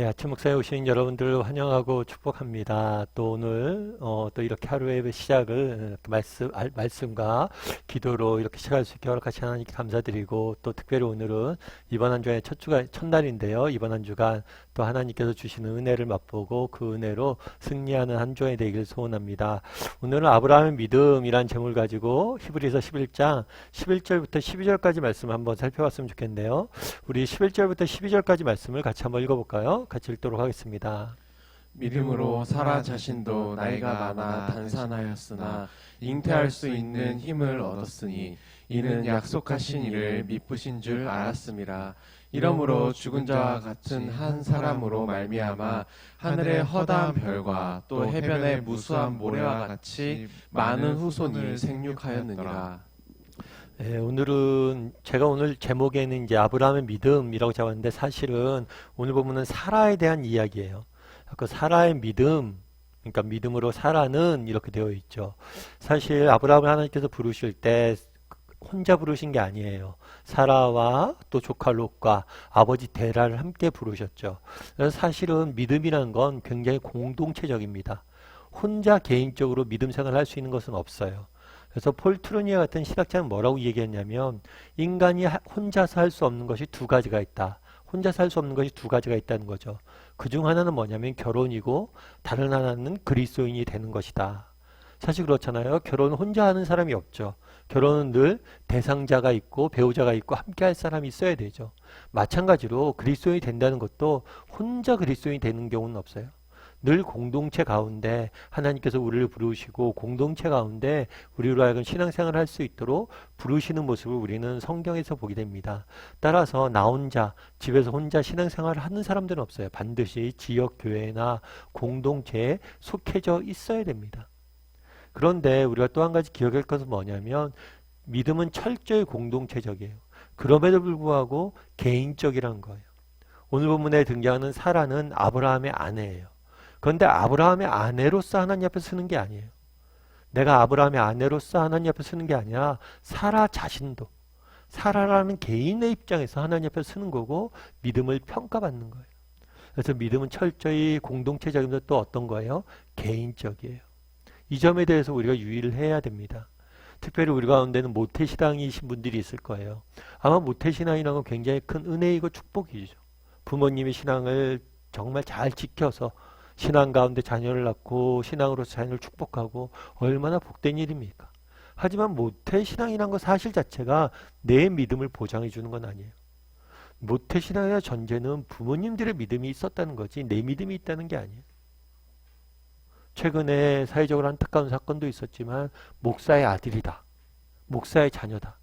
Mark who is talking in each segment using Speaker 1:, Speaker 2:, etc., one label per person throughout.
Speaker 1: 예, 아침 목사에 오신 여러분들 환영하고 축복합니다. 또 오늘 또 이렇게 하루의 시작을 말씀과 기도로 이렇게 시작할 수 있게 허락하신 하나님께 감사드리고, 또 특별히 오늘은 이번 한 주의 첫날인데요. 이번 한 주간 또 하나님께서 주시는 은혜를 맛보고 그 은혜로 승리하는 한 주가 되기를 소원합니다. 오늘은 아브라함의 믿음이란 제목을 가지고 히브리서 11장 11절부터 12절까지 말씀을 한번 살펴봤으면 좋겠는데요. 우리 11절부터 12절까지 말씀을 같이 한번 읽어볼까요? 같이 읽도록 하겠습니다.
Speaker 2: 믿음으로 사라 자신도 나이가 많아 단산하였으나 잉태할 수 있는 힘을 얻었으니 이는 약속하신 이를 미쁘신 줄 알았음이라. 이러므로 죽은 자와 같은 한 사람으로 말미암아 하늘의 허다한 별과 또 해변의 무수한 모래와 같이 많은 후손이 생육하였느니라.
Speaker 1: 네, 오늘은 제가 오늘 제목에는 이제 아브라함의 믿음이라고 잡았는데, 사실은 오늘 보면은 사라에 대한 이야기예요. 그 사라의 믿음, 그러니까 믿음으로 사라는 이렇게 되어 있죠. 사실 아브라함을 하나님께서 부르실 때 혼자 부르신 게 아니에요. 사라와 또 조카 롯과 아버지 데라를 함께 부르셨죠. 그래서 사실은 믿음이라는 건 굉장히 공동체적입니다. 혼자 개인적으로 믿음 생활을 할 수 있는 것은 없어요. 그래서 폴 트루니아 같은 신학자는 뭐라고 얘기했냐면, 인간이 혼자서 할 수 없는 것이 두 가지가 있다. 혼자서 할 수 없는 것이 두 가지가 있다는 거죠. 그중 하나는 뭐냐면 결혼이고, 다른 하나는 그리스도인이 되는 것이다. 사실 그렇잖아요. 결혼은 혼자 하는 사람이 없죠. 결혼은 늘 대상자가 있고 배우자가 있고 함께 할 사람이 있어야 되죠. 마찬가지로 그리스도인이 된다는 것도 혼자 그리스도인이 되는 경우는 없어요. 늘 공동체 가운데 하나님께서 우리를 부르시고, 공동체 가운데 우리로 하여금 신앙생활을 할 수 있도록 부르시는 모습을 우리는 성경에서 보게 됩니다. 따라서 나 혼자 집에서 혼자 신앙생활을 하는 사람들은 없어요. 반드시 지역교회나 공동체에 속해져 있어야 됩니다. 그런데 우리가 또 한 가지 기억할 것은 뭐냐면, 믿음은 철저히 공동체적이에요. 그럼에도 불구하고 개인적이란 거예요. 오늘 본문에 등장하는 사라는 아브라함의 아내예요. 그런데 아브라함의 아내로서 하나님 앞에 쓰는 게 아니에요. 내가 아브라함의 아내로서 하나님 앞에 쓰는 게 아니라 사라 자신도, 사라라는 개인의 입장에서 하나님 앞에 쓰는 거고, 믿음을 평가받는 거예요. 그래서 믿음은 철저히 공동체적이면서 또 어떤 거예요? 개인적이에요. 이 점에 대해서 우리가 유의를 해야 됩니다. 특별히 우리 가운데는 모태신앙이신 분들이 있을 거예요. 아마 모태신앙이라는 건 굉장히 큰 은혜이고 축복이죠. 부모님의 신앙을 정말 잘 지켜서 신앙 가운데 자녀를 낳고 신앙으로서 자녀를 축복하고 얼마나 복된 일입니까? 하지만 모태신앙이란 것 사실 자체가 내 믿음을 보장해 주는 건 아니에요. 모태신앙의 전제는 부모님들의 믿음이 있었다는 거지 내 믿음이 있다는 게 아니에요. 최근에 사회적으로 안타까운 사건도 있었지만, 목사의 아들이다, 목사의 자녀다,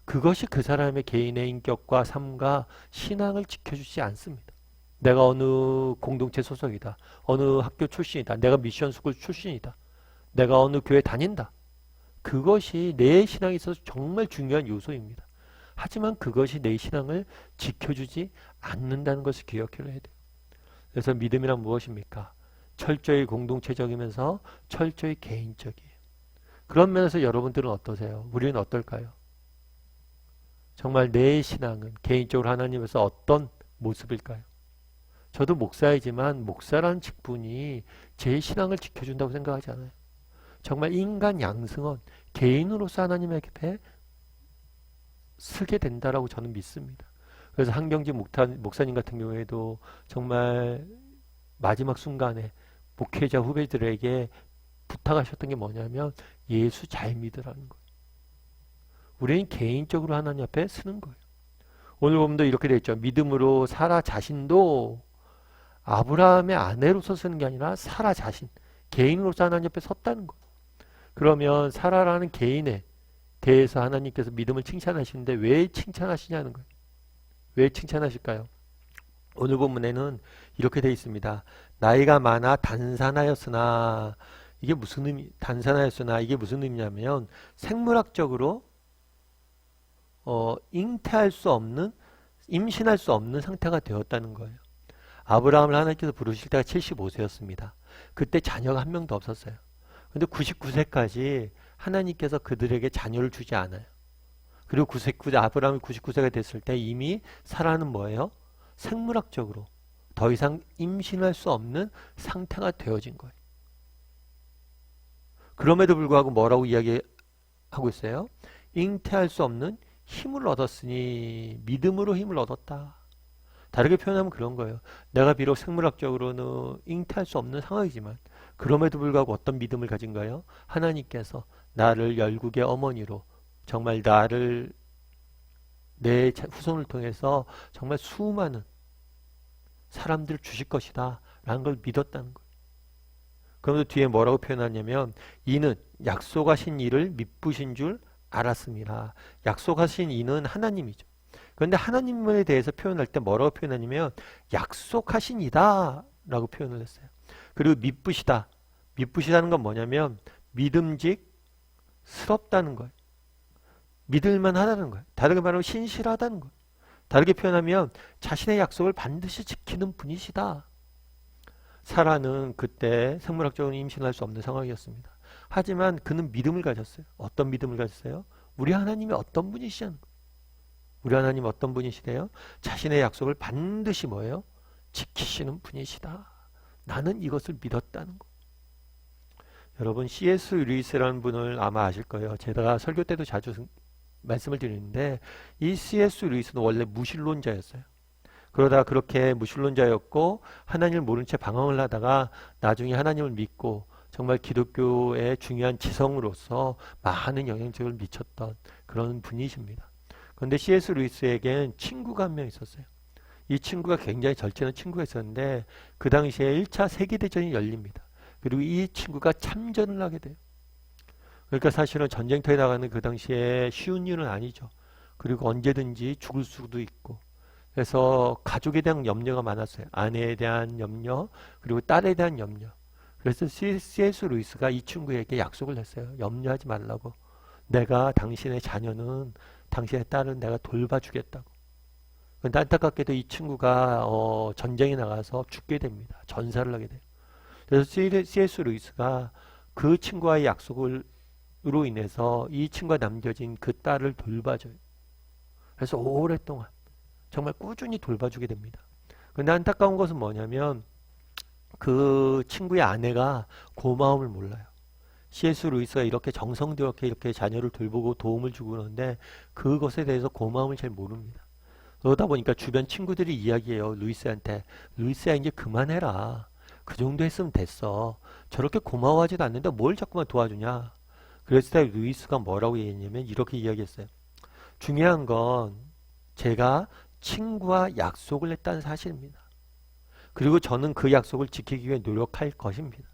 Speaker 1: 그것이 그 사람의 개인의 인격과 삶과 신앙을 지켜주지 않습니다. 내가 어느 공동체 소속이다, 어느 학교 출신이다, 내가 미션 스쿨 출신이다, 내가 어느 교회 다닌다, 그것이 내 신앙에 있어서 정말 중요한 요소입니다. 하지만 그것이 내 신앙을 지켜주지 않는다는 것을 기억해야 돼요. 그래서 믿음이란 무엇입니까? 철저히 공동체적이면서 철저히 개인적이에요. 그런 면에서 여러분들은 어떠세요? 우리는 어떨까요? 정말 내 신앙은 개인적으로 하나님에서 어떤 모습일까요? 저도 목사이지만 목사라는 직분이 제 신앙을 지켜준다고 생각하지 않아요. 정말 인간 양승은 개인으로서 하나님 앞에 서게 된다라고 저는 믿습니다. 그래서 한경지 목사님 같은 경우에도 정말 마지막 순간에 목회자 후배들에게 부탁하셨던 게 뭐냐면, 예수 잘 믿으라는 거예요. 우리는 개인적으로 하나님 앞에 서는 거예요. 오늘 보면 이렇게 되어 있죠. 믿음으로 사라 자신도 아브라함의 아내로서 쓰는 게 아니라 사라 자신, 개인으로서 하나님 앞에 섰다는 거예요. 그러면 사라라는 개인에 대해서 하나님께서 믿음을 칭찬하시는데 왜 칭찬하시냐는 거예요. 왜 칭찬하실까요? 오늘 본문에는 이렇게 되어 있습니다. 나이가 많아 단산하였으나, 이게 무슨 의미, 단산하였으나 이게 무슨 의미냐면, 생물학적으로 잉태할 수 없는, 임신할 수 없는 상태가 되었다는 거예요. 아브라함을 하나님께서 부르실 때가 75세였습니다. 그때 자녀가 한 명도 없었어요. 근데 99세까지 하나님께서 그들에게 자녀를 주지 않아요. 그리고 아브라함이 99세가 됐을 때 이미 사라는 뭐예요? 생물학적으로 더 이상 임신할 수 없는 상태가 되어진 거예요. 그럼에도 불구하고 뭐라고 이야기하고 있어요? 잉태할 수 없는 힘을 얻었으니 믿음으로 힘을 얻었다. 다르게 표현하면 그런 거예요. 내가 비록 생물학적으로는 잉태할 수 없는 상황이지만 그럼에도 불구하고 어떤 믿음을 가진가요? 하나님께서 나를 열국의 어머니로 정말 나를 내 후손을 통해서 정말 수많은 사람들을 주실 것이다 라는 걸 믿었다는 거예요. 그러면서 뒤에 뭐라고 표현하냐면 이는 약속하신 이를 미쁘신 줄 알았습니다. 약속하신 이는 하나님이죠. 그런데 하나님에 대해서 표현할 때 뭐라고 표현하냐면 약속하신 이다 라고 표현을 했어요. 그리고 미쁘시다. 미쁘시다는 건 뭐냐면 믿음직스럽다는 거예요. 믿을만 하다는 거예요. 다르게 말하면 신실하다는 거예요. 다르게 표현하면 자신의 약속을 반드시 지키는 분이시다. 사라는 그때 생물학적으로 임신할 수 없는 상황이었습니다. 하지만 그는 믿음을 가졌어요. 어떤 믿음을 가졌어요? 우리 하나님이 어떤 분이시냐는 거예요. 우리 하나님 어떤 분이시래요? 자신의 약속을 반드시 뭐예요? 지키시는 분이시다. 나는 이것을 믿었다는 거예요. 여러분 C.S. 루이스라는 분을 아마 아실 거예요. 제가 설교 때도 자주 말씀을 드리는데 이 C.S. 루이스는 원래 무신론자였어요. 그러다가 그렇게 무신론자였고 하나님을 모른 채 방황을 하다가 나중에 하나님을 믿고 정말 기독교의 중요한 지성으로서 많은 영향력을 미쳤던 그런 분이십니다. 그런데 C.S. 루이스에겐 친구가 한 명 있었어요. 이 친구가 굉장히 절친한 친구가 있었는데 그 당시에 1차 세계대전이 열립니다. 그리고 이 친구가 참전을 하게 돼요. 그러니까 사실은 전쟁터에 나가는 그 당시에 쉬운 일은 아니죠. 그리고 언제든지 죽을 수도 있고. 그래서 가족에 대한 염려가 많았어요. 아내에 대한 염려, 그리고 딸에 대한 염려. 그래서 C.S. 루이스가 이 친구에게 약속을 했어요. 염려하지 말라고. 내가 당신의 자녀는, 당신의 딸은 내가 돌봐주겠다고. 근데 안타깝게도 이 친구가 전쟁에 나가서 죽게 됩니다. 전사를 하게 돼요. 그래서 C.S. 루이스가 그 친구와의 약속으로 인해서 이 친구가 남겨진 그 딸을 돌봐줘요. 그래서 오랫동안 정말 꾸준히 돌봐주게 됩니다. 근데 안타까운 것은 뭐냐면 그 친구의 아내가 고마움을 몰라요. C.S. 루이스가 이렇게 정성스럽게 이렇게 자녀를 돌보고 도움을 주고 그러는데 그것에 대해서 고마움을 잘 모릅니다. 그러다 보니까 주변 친구들이 이야기해요. 루이스한테. 루이스야 이제 그만해라. 그 정도 했으면 됐어. 저렇게 고마워하지도 않는데 뭘 자꾸만 도와주냐. 그랬을 때 루이스가 뭐라고 얘기했냐면 이렇게 이야기했어요. 중요한 건 제가 친구와 약속을 했다는 사실입니다. 그리고 저는 그 약속을 지키기 위해 노력할 것입니다.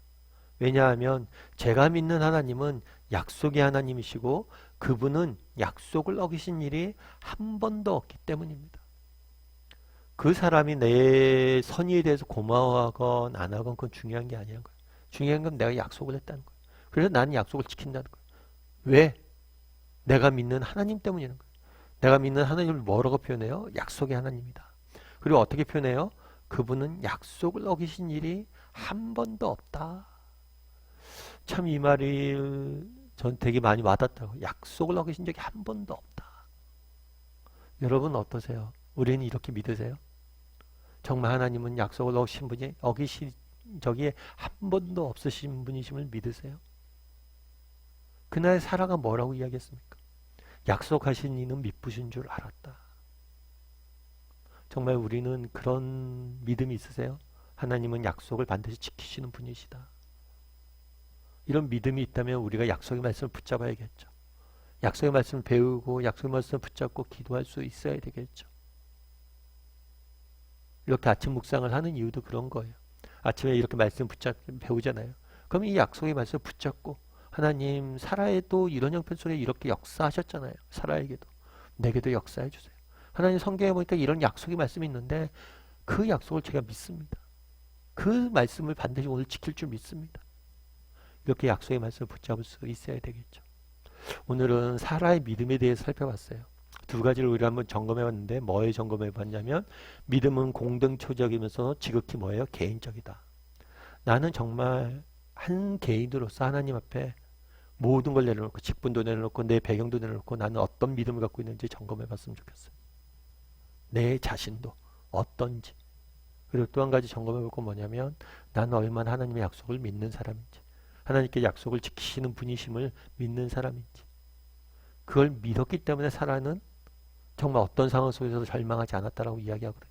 Speaker 1: 왜냐하면 제가 믿는 하나님은 약속의 하나님이시고 그분은 약속을 어기신 일이 한 번도 없기 때문입니다. 그 사람이 내 선의에 대해서 고마워하건 안 하건 그건 중요한 게 아니라는 거예요. 중요한 건 내가 약속을 했다는 거예요. 그래서 나는 약속을 지킨다는 거예요. 왜? 내가 믿는 하나님 때문이라는 거예요. 내가 믿는 하나님을 뭐라고 표현해요? 약속의 하나님이다. 그리고 어떻게 표현해요? 그분은 약속을 어기신 일이 한 번도 없다. 참 이 말이 전 되게 많이 와닿더라고요. 약속을 어기신 적이 한 번도 없다. 여러분 어떠세요? 우리는 이렇게 믿으세요? 정말 하나님은 약속을 어기신 적이 한 번도 없으신 분이심을 믿으세요? 그날 사라가 뭐라고 이야기했습니까? 약속하신 이는 미쁘신 줄 알았다. 정말 우리는 그런 믿음이 있으세요? 하나님은 약속을 반드시 지키시는 분이시다. 이런 믿음이 있다면 우리가 약속의 말씀을 붙잡아야겠죠. 약속의 말씀을 배우고 약속의 말씀을 붙잡고 기도할 수 있어야 되겠죠. 이렇게 아침 묵상을 하는 이유도 그런 거예요. 아침에 이렇게 말씀 배우잖아요. 그럼 이 약속의 말씀을 붙잡고 하나님 사라에도 이런 형편 속에 이렇게 역사하셨잖아요. 사라에게도 내게도 역사해 주세요. 하나님 성경에 보니까 이런 약속의 말씀이 있는데 그 약속을 제가 믿습니다. 그 말씀을 반드시 오늘 지킬 줄 믿습니다. 이렇게 약속의 말씀을 붙잡을 수 있어야 되겠죠. 오늘은 사라의 믿음에 대해서 살펴봤어요. 두 가지를 우리가 한번 점검해봤는데 뭐에 점검해봤냐면 믿음은 공동체적이면서 지극히 뭐예요? 개인적이다. 나는 정말 한 개인으로서 하나님 앞에 모든 걸 내려놓고 직분도 내려놓고 내 배경도 내려놓고 나는 어떤 믿음을 갖고 있는지 점검해봤으면 좋겠어요. 내 자신도 어떤지. 그리고 또 한 가지 점검해 볼 건 뭐냐면 나는 얼마나 하나님의 약속을 믿는 사람인지, 하나님께 약속을 지키시는 분이심을 믿는 사람인지, 그걸 믿었기 때문에 사라는 정말 어떤 상황 속에서도 절망하지 않았다라고 이야기하거든요.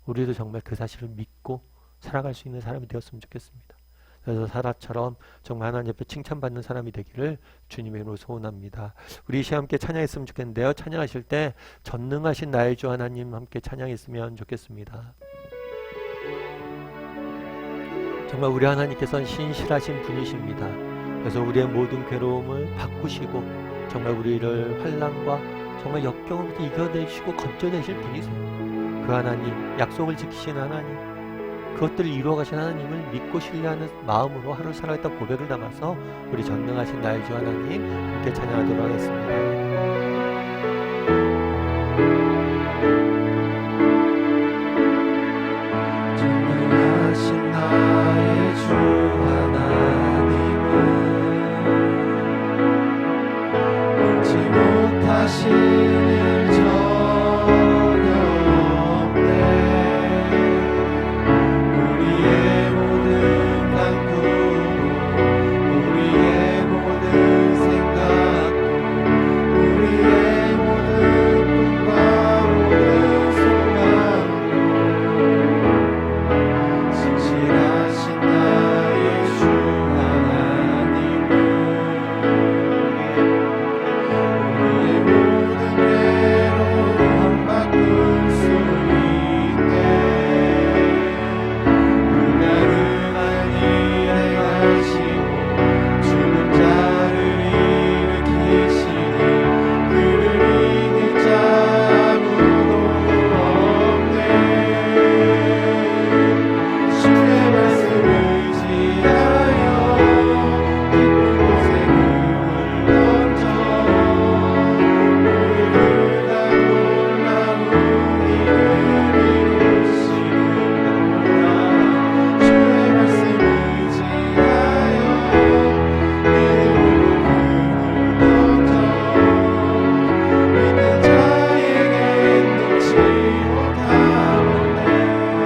Speaker 1: 우리도 정말 그 사실을 믿고 살아갈 수 있는 사람이 되었으면 좋겠습니다. 그래서 사라처럼 정말 하나님 옆에 칭찬받는 사람이 되기를 주님의 이름으로 소원합니다. 우리 이 시간 함께 찬양했으면 좋겠는데요. 찬양하실 때 전능하신 나의 주 하나님 함께 찬양했으면 좋겠습니다. 정말 우리 하나님께서는 신실하신 분이십니다. 그래서 우리의 모든 괴로움을 바꾸시고 정말 우리를 환난과 정말 역경으로부터 이겨내시고 건져내실 분이세요. 그 하나님, 약속을 지키신 하나님, 그것들을 이루어가신 하나님을 믿고 신뢰하는 마음으로 하루 살아갔던 고백을 담아서 우리 전능하신 나의 주 하나님 함께 찬양하도록 하겠습니다.
Speaker 2: 전능하신 나의 주 하나님은 잊지 못하신 일 전혀 없네. 우리의 모든 간구도 우리의 모든 생각도 우리의 모든 꿈과 모든 소망도 신실하신 나의 주 하나님은 우리의 모든 괴로움 바꿀 수 있네. 불가능한 일을 하시고 죽은 자를 일으키시니 그를 이길 자 아무도 없네. 주의 말씀을 의지하여 깊은 곳에 금을 던져 우리가 놀라운 일을 이루시는구나. 주의 말씀을 의지하여 믿음으로 금을 던져 믿는 자에게 능치 못하오네.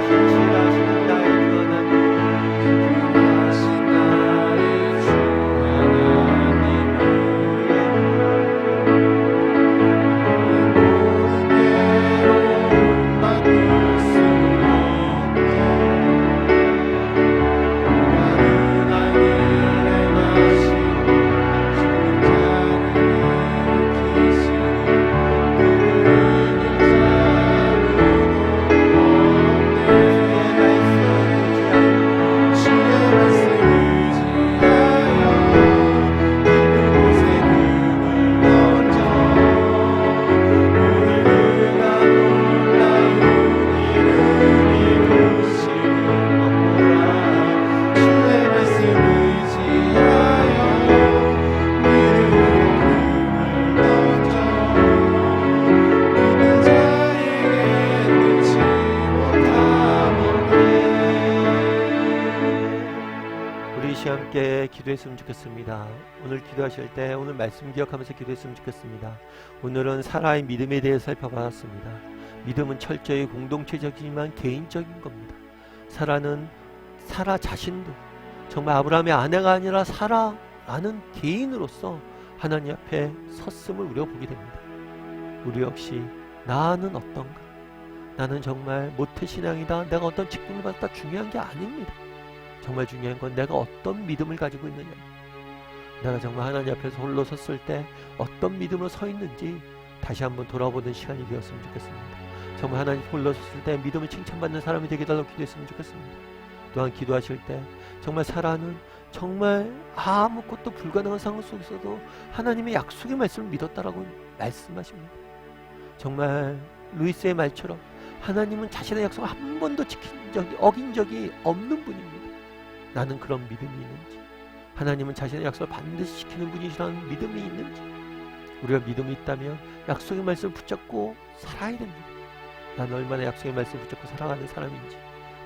Speaker 1: 신실하신 나의 주 하나님,
Speaker 2: 하신 나의 주 하나님은 모든 괴로움 바꿀 수 있네. 불가능한 일을 행하시고 죽은 자를 일으키시니 그를 이길 자 아무도 없네. 주의 말씀 의지하여 깊은 곳에 금을 던져 우리가 놀라운 일을 이루시는구나. 주의 말씀 의지하여 믿음으로 금을 던져 믿는 자에게 능치 못하오네.
Speaker 1: 우리 이 시간 함께 기도했으면 좋겠습니다. 오늘 기도하실 때 오늘 말씀 기억하면서 기도했으면 좋겠습니다. 오늘은 사라의 믿음에 대해 살펴봤습니다. 믿음은 철저히 공동체적이지만 개인적인 겁니다. 사라는 사라 자신도 정말 아브라함의 아내가 아니라 사라라는 개인으로서 하나님 앞에 섰음을 우리가 보게 됩니다. 우리 역시 나는 어떤가? 나는 정말 모태신앙이다. 내가 어떤 직분을 받았다. 중요한 게 아닙니다. 정말 중요한 건 내가 어떤 믿음을 가지고 있느냐. 내가 정말 하나님 앞에서 홀로 섰을 때 어떤 믿음으로 서 있는지 다시 한번 돌아보는 시간이 되었으면 좋겠습니다. 정말 하나님 홀로 섰을 때 믿음을 칭찬받는 사람이 되게 달라고 기도했으면 좋겠습니다. 또한 기도하실 때 정말 사라는 정말 아무것도 불가능한 상황 속에서도 하나님의 약속의 말씀을 믿었다라고 말씀하십니다. 정말 루이스의 말처럼 하나님은 자신의 약속을 한 번도 어긴 적이 없는 분입니다. 나는 그런 믿음이 있는지, 하나님은 자신의 약속을 반드시 지키는 분이시라는 믿음이 있는지, 우리가 믿음이 있다면 약속의 말씀을 붙잡고 살아야 됩니다. 나는 얼마나 약속의 말씀을 붙잡고 살아가는 사람인지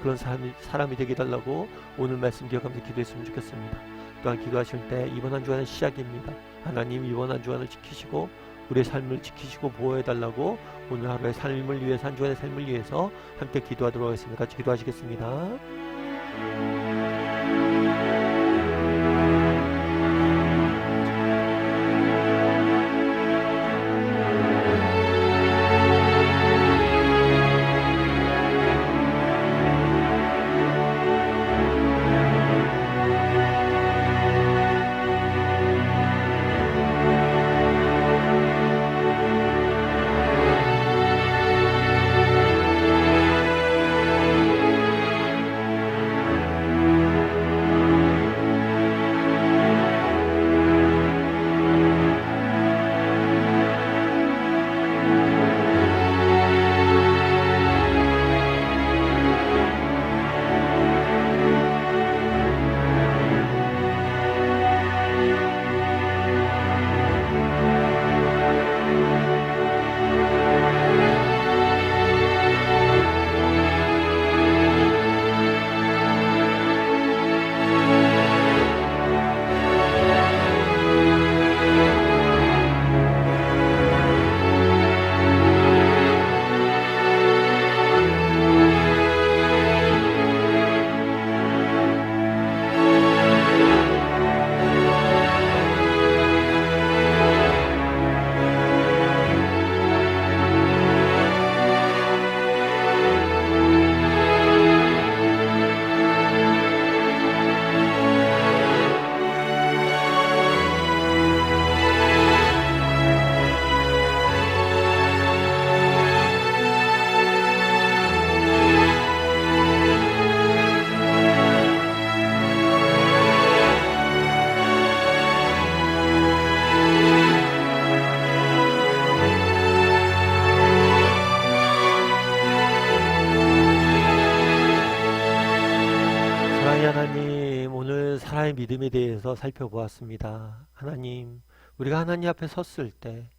Speaker 1: 그런 사람이 되게 해달라고 오늘 말씀 기억하면서 기도했으면 좋겠습니다. 또한 기도하실 때 이번 한 주간의 시작입니다. 하나님 이번 한 주간을 지키시고 우리의 삶을 지키시고 보호해달라고 오늘 하루의 삶을 위해서, 한 주간의 삶을 위해서 함께 기도하도록 하겠습니다. 같이 기도하시겠습니다. 사랑의 하나님, 오늘 사랑의 믿음에 대해서 살펴보았습니다. 하나님, 우리가 하나님 앞에 섰을 때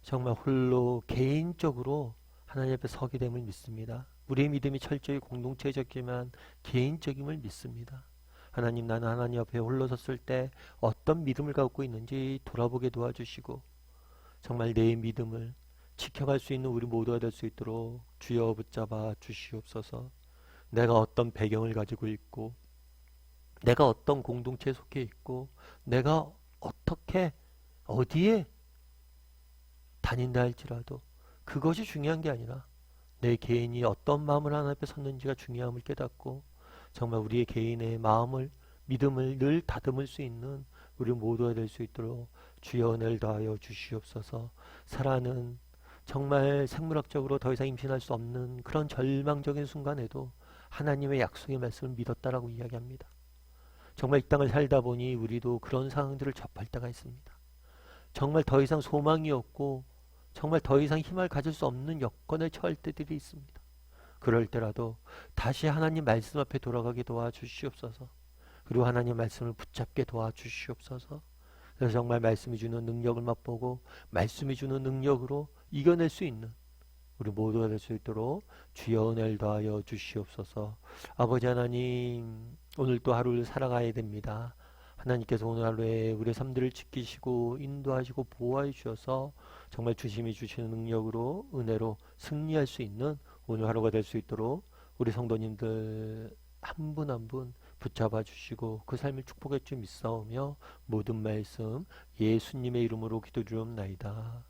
Speaker 1: 정말 홀로 개인적으로 하나님 앞에 서게 됨을 믿습니다. 우리의 믿음이 철저히 공동체적이지만 개인적임을 믿습니다. 하나님, 나는 하나님 앞에 홀로 섰을 때 어떤 믿음을 갖고 있는지 돌아보게 도와주시고 정말 내 믿음을 지켜갈 수 있는 우리 모두가 될 수 있도록 주여 붙잡아 주시옵소서. 내가 어떤 배경을 가지고 있고 내가 어떤 공동체에 속해 있고 내가 어떻게 어디에 다닌다 할지라도 그것이 중요한 게 아니라 내 개인이 어떤 마음을 하나님 앞에 섰는지가 중요함을 깨닫고 정말 우리의 개인의 마음을 믿음을 늘 다듬을 수 있는 우리 모두가 될 수 있도록 주여 은혜를 더하여 주시옵소서. 사라는 정말 생물학적으로 더 이상 임신할 수 없는 그런 절망적인 순간에도 하나님의 약속의 말씀을 믿었다라고 이야기합니다. 정말 이 땅을 살다 보니 우리도 그런 상황들을 접할 때가 있습니다. 정말 더 이상 소망이 없고 정말 더 이상 힘을 가질 수 없는 여건에 처할 때들이 있습니다. 그럴 때라도 다시 하나님 말씀 앞에 돌아가게 도와주시옵소서. 그리고 하나님 말씀을 붙잡게 도와주시옵소서. 그래서 정말 말씀이 주는 능력을 맛보고 말씀이 주는 능력으로 이겨낼 수 있는 우리 모두가 될 수 있도록 주여 은혜를 더하여 주시옵소서. 아버지 하나님, 오늘 또 하루를 살아가야 됩니다. 하나님께서 오늘 하루에 우리의 삶들을 지키시고 인도하시고 보호해 주셔서 정말 주심이 주시는 능력으로 은혜로 승리할 수 있는 오늘 하루가 될 수 있도록 우리 성도님들 한 분 한 분 붙잡아 주시고 그 삶을 축복해 주 믿사오며 모든 말씀 예수님의 이름으로 기도드리옵나이다.